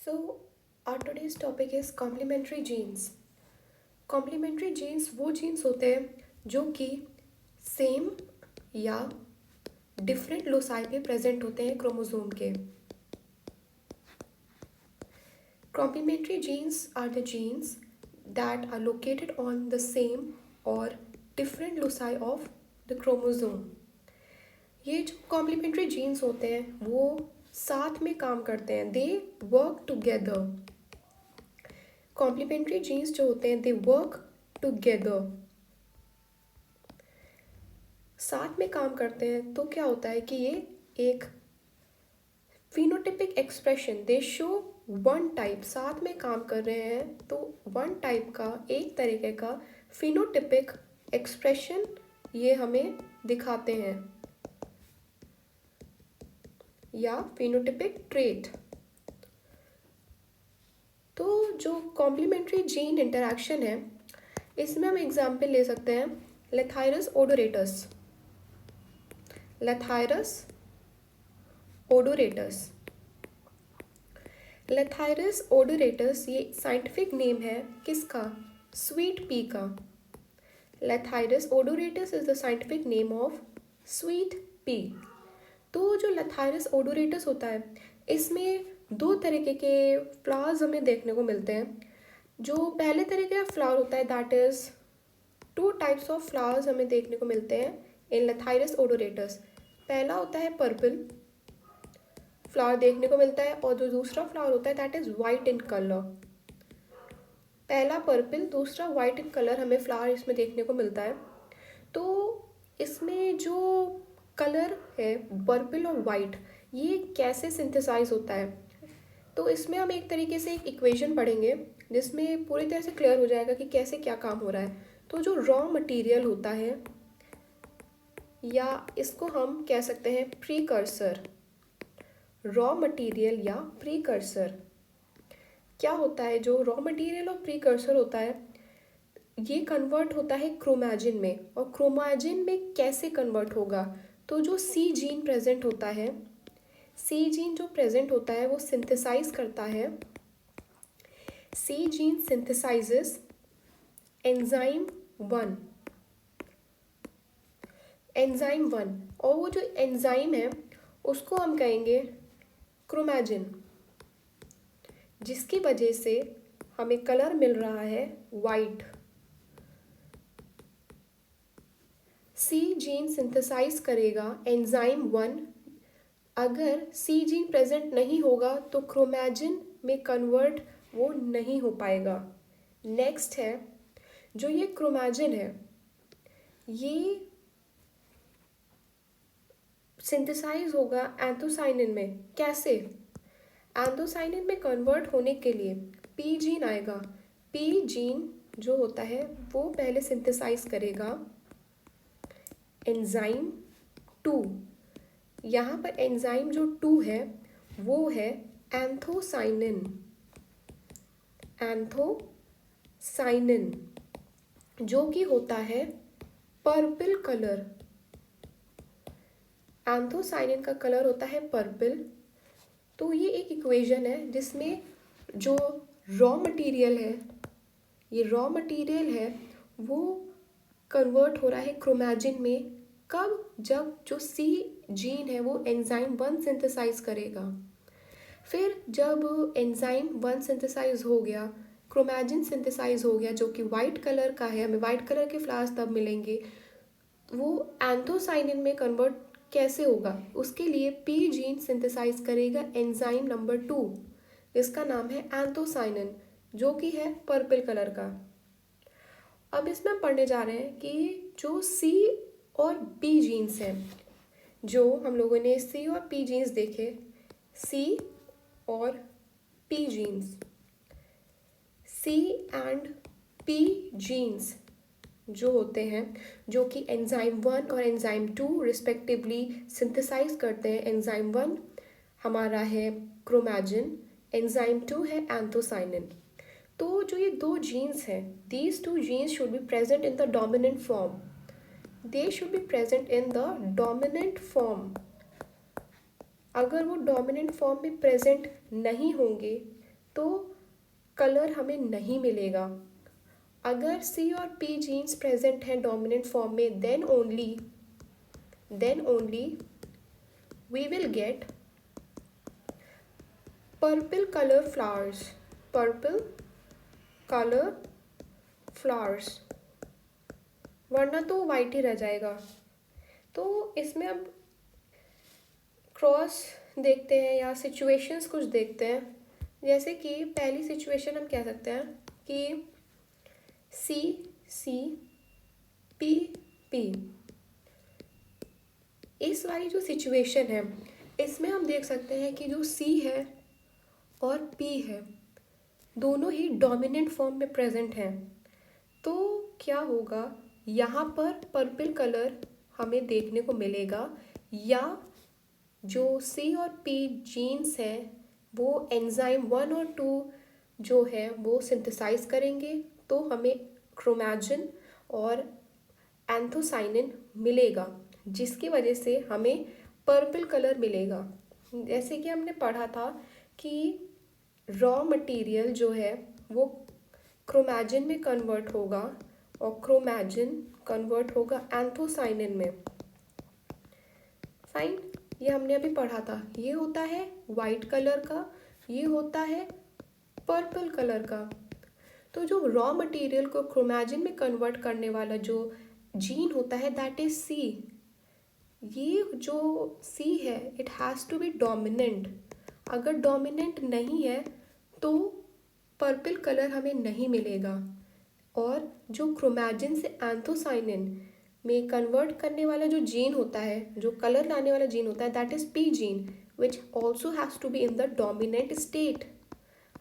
So, our today's topic is complementary genes. Complementary genes वो genes होते हैं जो कि सेम या डिफरेंट लोसाई पे प्रेजेंट होते हैं क्रोमोसोम के. Complementary genes are the genes that are located on the same और different loci of the chromosome. ये जो कॉम्प्लीमेंट्री जीन्स होते हैं वो साथ में काम करते हैं. They work together. Complementary genes जो होते हैं दे वर्क टुगेदर, साथ में काम करते हैं. तो क्या होता है कि ये एक फिनोटिपिक एक्सप्रेशन, दे शो वन टाइप, साथ में काम कर रहे हैं तो वन टाइप का, एक तरीके का फिनोटिपिक एक्सप्रेशन ये हमें दिखाते हैं या फिनोटिपिक ट्रेट. तो जो कॉम्प्लीमेंट्री जीन इंटरैक्शन है इसमें हम एग्जाम्पल ले सकते हैं लेथाइरस ओडोरेटस. लेथाइरस ओडोरेटस. लेथाइरस ओडोरेटस ये साइंटिफिक नेम है किसका? स्वीट पी का. Lathyrus odoratus is the scientific name of sweet pea. तो जो लेथाइरस ओडोरेटस होता है इसमें दो तरीके के फ्लावर्स हमें देखने को मिलते हैं. जो पहले तरीके का फ्लावर होता है that is two types of flowers हमें देखने को मिलते हैं इन लेथाइरस ओडोरेटस. पहला होता है पर्पल फ्लावर देखने को मिलता है और जो दूसरा फ्लावर होता है that is white in colour. पहला पर्पल, दूसरा वाइट इन कलर हमें फ्लावर इसमें देखने को मिलता है. तो इसमें जो कलर है पर्पल और वाइट ये कैसे सिंथेसाइज होता है, तो इसमें हम एक तरीके से एक इक्वेशन पढ़ेंगे जिसमें पूरी तरह से क्लियर हो जाएगा कि कैसे क्या काम हो रहा है. तो जो रॉ मटेरियल होता है या इसको हम कह सकते हैं प्रीकर्सर, रॉ मटेरियल या प्रीकर्सर क्या होता है? जो रॉ मटेरियल और प्रीकर्सर होता है ये कन्वर्ट होता है क्रोमैजिन में. और क्रोमैजिन में कैसे कन्वर्ट होगा? तो जो सी जीन प्रेजेंट होता है, सी जीन जो प्रेजेंट होता है वो सिंथेसाइज करता है. सी जीन सिंथेसाइजेस एंजाइम 1, एंजाइम 1. और वो जो एंजाइम है उसको हम कहेंगे क्रोमैजिन, जिसकी वजह से हमें कलर मिल रहा है वाइट. सी जीन सिंथेसाइज करेगा एंजाइम 1. अगर सी जीन प्रेजेंट नहीं होगा तो क्रोमैजिन में कन्वर्ट वो नहीं हो पाएगा. नेक्स्ट है जो ये क्रोमैजिन है ये सिंथेसाइज होगा एंथोसाइनिन में. कैसे? एंथोसाइनिन में कन्वर्ट होने के लिए पी जीन आएगा. पी जीन जो होता है वो पहले सिंथेसाइज करेगा एंजाइम 2. यहाँ पर एंजाइम जो 2 है वो है एंथोसाइनिन. एंथोसाइनिन जो कि होता है पर्पल कलर. एंथोसाइनिन का कलर होता है पर्पल. तो ये एक इक्वेशन है जिसमें जो रॉ मटेरियल है, ये रॉ मटेरियल है वो कन्वर्ट हो रहा है क्रोमैजिन में. कब? जब जो सी जीन है वो एंजाइम 1 सिंथेसाइज करेगा. फिर जब एंजाइम 1 सिंथेसाइज हो गया, क्रोमैजिन सिंथेसाइज हो गया जो कि वाइट कलर का है, हमें वाइट कलर के फ्लावर्स तब मिलेंगे. वो एंथोसाइनिन में कन्वर्ट कैसे होगा? उसके लिए पी जीन सिंथेसाइज करेगा एंजाइम नंबर 2 जिसका नाम है एंथोसाइनिन जो कि है पर्पल कलर का. अब इसमें हम पढ़ने जा रहे हैं कि जो सी और पी जीन्स हैं, जो हम लोगों ने सी और पी जीन्स देखे, सी और P genes, C and P genes जो होते हैं जो कि एंजाइम 1 और एंजाइम 2 रिस्पेक्टिवली सिंथेसाइज करते हैं. एंजाइम 1 हमारा है क्रोमैजिन, एंजाइम 2 है एंथोसाइनिन. तो जो ये दो जीन्स हैं, these two genes should be present in the dominant form. They should be present in the dominant form. अगर वो डोमिनेंट फॉर्म में प्रेजेंट नहीं होंगे तो कलर हमें नहीं मिलेगा। अगर सी और पी जीन्स प्रेजेंट हैं डोमिनेंट फॉर्म में, then only we will get purple colour flowers, purple colour flowers, वरना तो वाइट ही रह जाएगा। तो इसमें अब क्रॉस देखते हैं या सिचुएशंस कुछ देखते हैं। जैसे कि पहली सिचुएशन हम कह सकते हैं कि सी सी पी पी, इस वाली जो सिचुएशन है इसमें हम देख सकते हैं कि जो सी है और पी है दोनों ही डोमिनेंट फॉर्म में प्रेजेंट हैं। तो क्या होगा, यहाँ पर पर्पल कलर हमें देखने को मिलेगा, या जो सी और पी जीन्स हैं वो एंजाइम 1 और 2 जो है वो सिंथेसाइज करेंगे, तो हमें क्रोमैजिन और एंथोसाइनिन मिलेगा, जिसकी वजह से हमें पर्पल कलर मिलेगा। जैसे कि हमने पढ़ा था कि रॉ मटेरियल जो है वो क्रोमैजिन में कन्वर्ट होगा और क्रोमैजिन कन्वर्ट होगा एंथोसाइनिन में। फाइन, ये हमने अभी पढ़ा था। ये होता है वाइट कलर का, ये होता है पर्पल कलर का। तो जो रॉ मटेरियल को क्रोमैजिन में कन्वर्ट करने वाला जो जीन होता है दैट इज सी। ये जो सी है it has to be dominant. अगर डोमिनेंट नहीं है तो पर्पल कलर हमें नहीं मिलेगा। और जो क्रोमैजिन से एंथोसाइनिन में कन्वर्ट करने वाला जो जीन होता है, जो कलर लाने वाला जीन होता है that is P gene, which also has to be in the dominant state.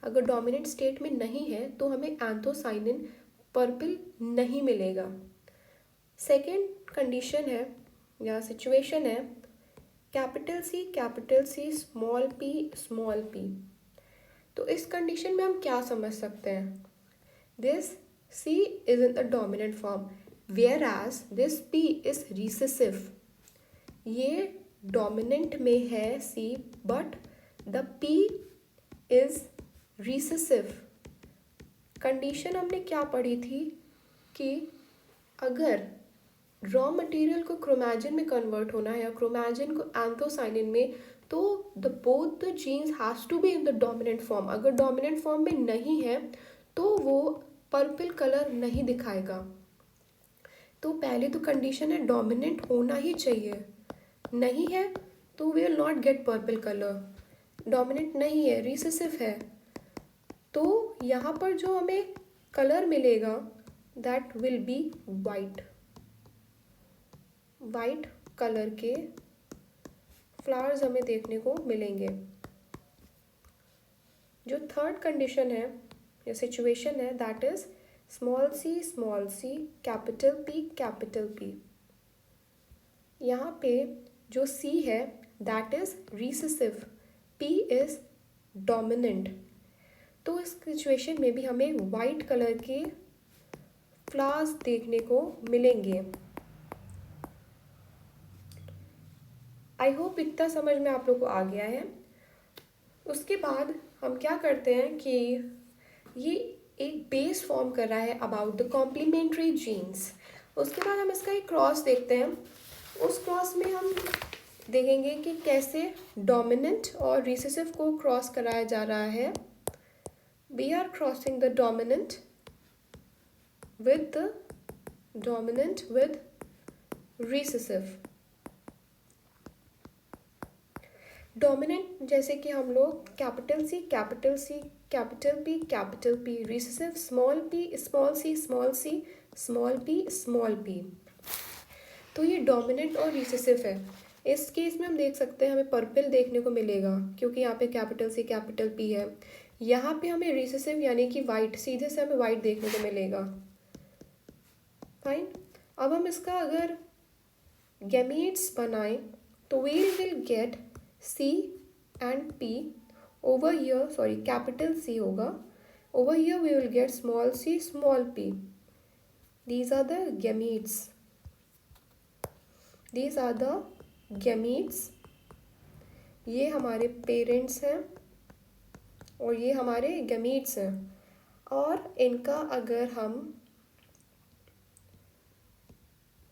अगर डोमिनेंट स्टेट में नहीं है तो हमें एंथोसाइनिन पर्पल नहीं मिलेगा। सेकेंड कंडीशन है या सिचुएशन है कैपिटल सी स्मॉल पी। तो इस कंडीशन में हम क्या समझ सकते हैं, this C is in the dominant form whereas this P is recessive। ये डोमिनेंट में है C but the P is recessive। Condition हमने क्या पढ़ी थी कि अगर रॉ मटेरियल को क्रोमैजिन में कन्वर्ट होना है या क्रोमैजिन को एंथोसाइनिन में, तो both the genes has to be in the dominant form. अगर डोमिनेंट फॉर्म में नहीं है तो वो पर्पल कलर नहीं दिखाएगा। तो पहले तो कंडीशन है डोमिनेंट होना ही चाहिए, नहीं है तो we will not get purple colour. Dominant नहीं है, रिसेसिव है, तो यहाँ पर जो हमें कलर मिलेगा that will be white. White colour के फ्लावर्स हमें देखने को मिलेंगे। जो थर्ड कंडीशन है या सिचुएशन है that is small C capital P. यहाँ पे जो सी है that is recessive, P is dominant. तो इस सिचुएशन में भी हमें वाइट कलर के फ्लावर्स देखने को मिलेंगे। आई होप इतना समझ में आप लोग को आ गया है। उसके बाद हम क्या करते हैं कि ये एक बेस फॉर्म कर रहा है अबाउट द कॉम्प्लीमेंट्री जीन्स। उसके बाद हम इसका एक क्रॉस देखते हैं। उस क्रॉस में हम देखेंगे कि कैसे डोमिनेंट और रिसेसिव को क्रॉस कराया जा रहा है। We are crossing the dominant with recessive. Dominant जैसे कि हम लोग capital P, recessive small P. तो ये डोमिनेंट और रिसेसिव है। इस केस में हम देख सकते हैं हमें पर्पल देखने को मिलेगा क्योंकि यहाँ पे कैपिटल पी है। यहाँ पे हमें रिसेसिव यानी कि वाइट, सीधे से हमें वाइट देखने को मिलेगा। फाइन, अब हम इसका अगर गैमीट्स बनाएं तो we will get C and P over here, sorry capital C होगा, over here we will get small p। these are the gametes। ये हमारे पेरेंट्स हैं और ये हमारे गैमीट्स हैं। और इनका अगर हम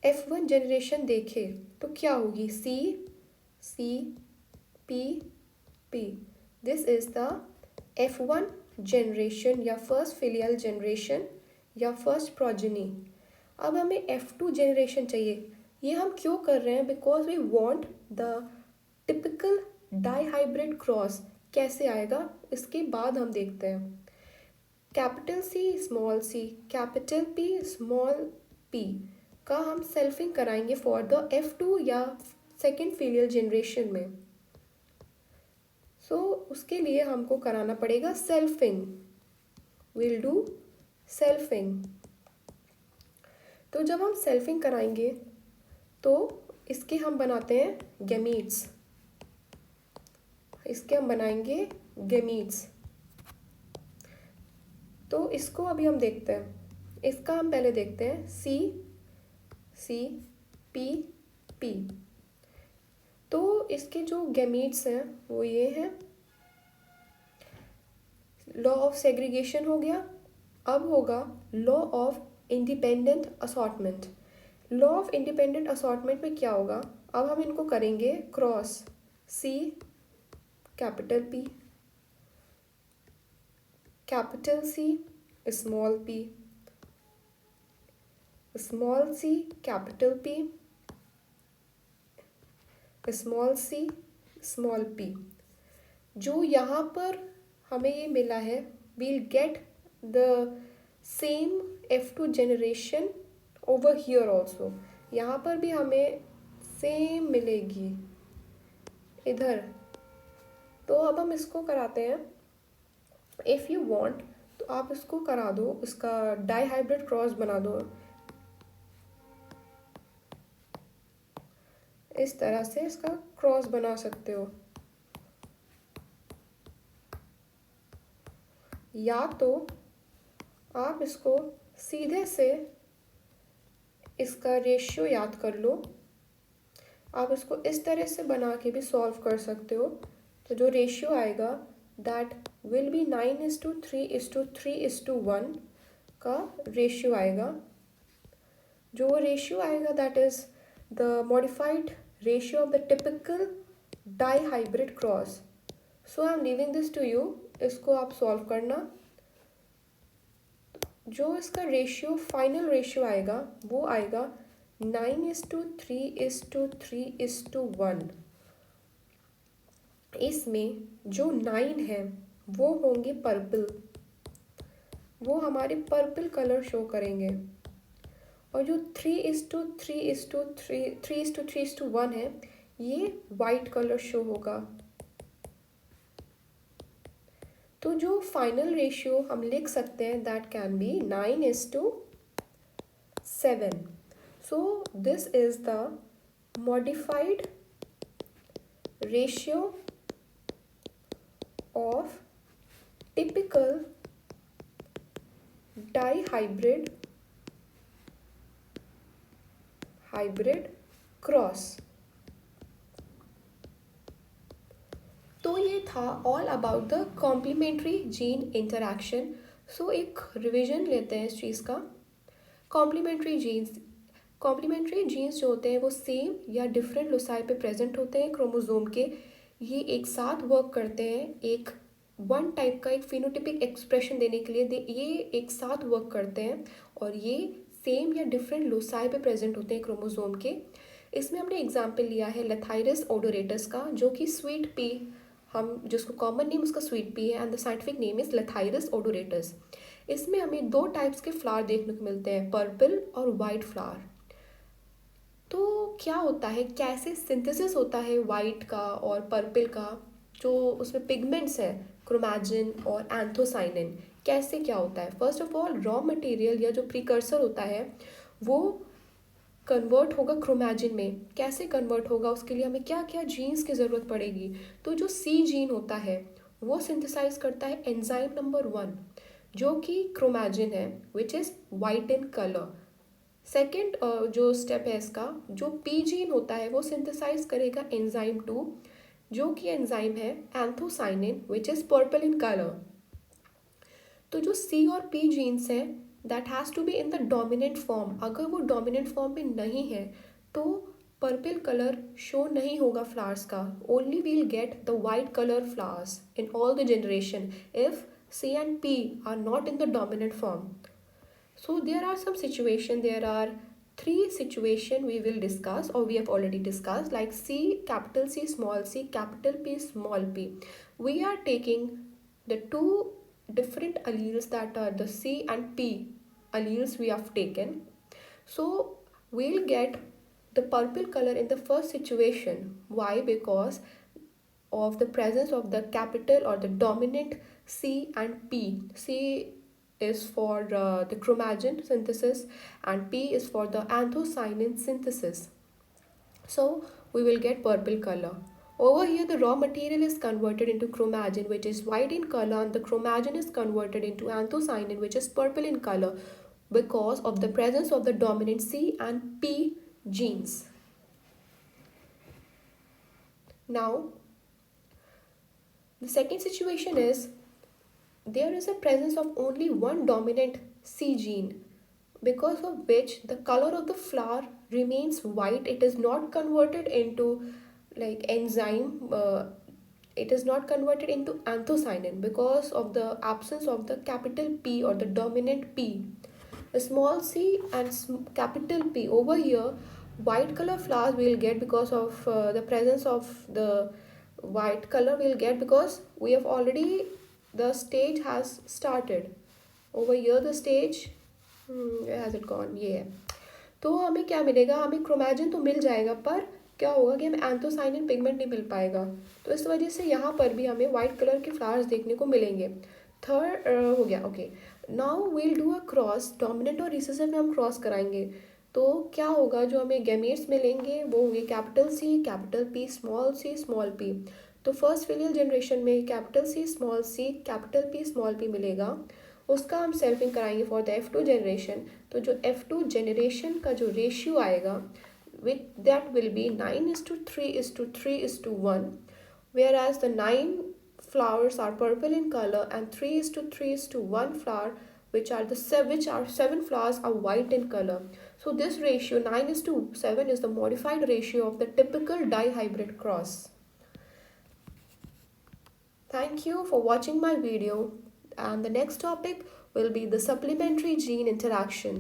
F1 जनरेशन देखें तो क्या होगी, C C P P. This is the F1 generation या फर्स्ट फिलियल जनरेशन या फर्स्ट प्रोजेनी। अब हमें F2 जनरेशन चाहिए। ये हम क्यों कर रहे हैं, because we want the typical dihybrid cross. कैसे आएगा इसके बाद हम देखते हैं। Capital C small C capital P small P का हम सेल्फिंग कराएंगे फॉर द F2 या सेकेंड फिलियल जनरेशन में। सो उसके लिए हमको कराना पड़ेगा सेल्फिंग। Will do selfing. तो जब हम सेल्फिंग कराएंगे तो इसके हम बनाते हैं गैमीट्स। इसके हम बनाएंगे गैमीट्स। तो इसको अभी हम देखते हैं। इसका हम पहले देखते हैं सी सी पी पी। तो इसके जो गैमीट्स हैं वो ये हैं। लॉ ऑफ सेग्रीगेशन हो गया। अब होगा law of independent assortment. Law of independent assortment में क्या होगा, अब हम इनको करेंगे cross. C capital P capital C small P small C capital P small C small P. जो यहाँ पर हमें ये मिला है, we'll get the same F2 generation over here also. यहाँ पर भी हमें सेम मिलेगी इधर। तो अब हम इसको कराते हैं। इफ़ यू वांट तो आप इसको करा दो, इसका डाईहाइब्रिड क्रॉस बना दो। इस तरह से इसका क्रॉस बना सकते हो। या तो आप इसको सीधे से इसका रेशियो याद कर लो। आप इसको इस तरह से बना के भी सॉल्व कर सकते हो। तो जो रेशियो आएगा दैट विल बी 9:3:3:1 का रेशियो आएगा। जो रेशियो आएगा that is the modified ratio of the typical dihybrid cross. So I am leaving this to you. इसको आप सॉल्व करना। जो इसका रेशियो फाइनल रेशियो आएगा वो आएगा 9:3:3:1। इसमें जो 9 है वो होंगे पर्पल, वो हमारे पर्पल कलर शो करेंगे। और जो 3:3:3:1 है ये वाइट कलर शो होगा। तो जो फाइनल रेशियो हम लिख सकते हैं that can be 9:7। So this is the modified ratio of typical dihybrid cross. तो ये था all about the complementary gene interaction. So एक रिवीजन लेते हैं इस चीज़ का। कॉम्प्लीमेंट्री जीन्स जो होते हैं वो सेम या डिफरेंट लोसाई पे प्रेजेंट होते हैं क्रोमोसोम के। ये एक साथ वर्क करते हैं एक वन टाइप का एक फिनोटिपिक एक्सप्रेशन देने के लिए। ये एक साथ वर्क करते हैं और ये सेम या डिफरेंट लोसाई पे प्रेजेंट होते हैं क्रोमोसोम के। इसमें हमने एग्जाम्पल लिया है लेथाइरस ओडोरेटस का, जो कि स्वीट पी, हम जिसको कॉमन नेम उसका स्वीट पी है and the scientific name is Lathyrus odoratus. इसमें हमें दो टाइप्स के फ्लावर देखने को मिलते हैं, पर्पल और वाइट फ्लावर। तो क्या होता है, कैसे सिंथेसिस होता है वाइट का और पर्पल का, जो उसमें पिगमेंट्स हैं क्रोमैजिन और एंथोसाइनिन, कैसे क्या होता है। First of all raw material या जो प्रीकर्सर होता है वो कन्वर्ट होगा क्रोमैजिन में। कैसे कन्वर्ट होगा, उसके लिए हमें क्या क्या जीन्स की ज़रूरत पड़ेगी। तो जो सी जीन होता है वो सिंथेसाइज करता है एंजाइम नंबर 1 जो कि क्रोमैजिन है which is white in colour. Second जो स्टेप है इसका, जो पी जीन होता है वो सिंथेसाइज करेगा एंजाइम 2 जो कि एंजाइम है anthocyanin which is purple in colour. तो जो सी और पी जीन्स हैं that has to be in the dominant form. अगर वो डोमिनेंट फॉर्म में नहीं है तो पर्पल कलर शो नहीं होगा फ्लावर्स का। Only we'll get the white colour flowers in all the generation if C and P are not in the dominant form. So there are some situation, there are three situation we will discuss or we have already discussed, like C, capital C, small c, capital P, small p. We are taking the two different alleles that are the C and P alleles we have taken. So we'll get the purple color in the first situation. Why? Because of the presence of the capital or the dominant C and P. C is for the chromatin synthesis and P is for the anthocyanin synthesis. So we will get purple color. Over here the raw material is converted into chromatin which is white in color, and the chromatin is converted into anthocyanin which is purple in color because of the presence of the dominant C and P genes. Now the second situation is there is a presence of only one dominant C gene, because of which the color of the flower remains white. It is not converted into like enzyme, it is not converted into anthocyanin because of the absence of the capital P or the dominant P. The small c and capital P over here, white color flowers we'll get because of the presence of the white color we'll get because we have already, the stage has started. Over here the stage, where has it gone, ये है। तो हमें क्या मिलेगा, हमें chromatin तो मिल जाएगा पर क्या होगा कि हमें एंथोसाइनिन पिगमेंट नहीं मिल पाएगा। तो इस वजह से यहाँ पर भी हमें वाइट कलर के फ्लावर्स देखने को मिलेंगे। थर्ड हो गया, okay. Now we'll do a cross, dominant और रिसेसिव में हम क्रॉस कराएंगे। तो क्या होगा, जो हमें गैमेट्स मिलेंगे वो होंगे capital C, capital P, small P. तो फर्स्ट फिलियल जनरेशन में capital C, capital P, small P मिलेगा। उसका हम सेल्फिंग कराएंगे फॉर द F2 जनरेशन। तो जो F2 जनरेशन का जो रेशियो आएगा with that will be 9:3:3:1, whereas the 9 flowers are purple in color and 3:3:1 flower which are 7 flowers are white in color. So this ratio 9:7 is the modified ratio of the typical dihybrid cross. Thank you for watching my video, and the next topic will be the supplementary gene interaction.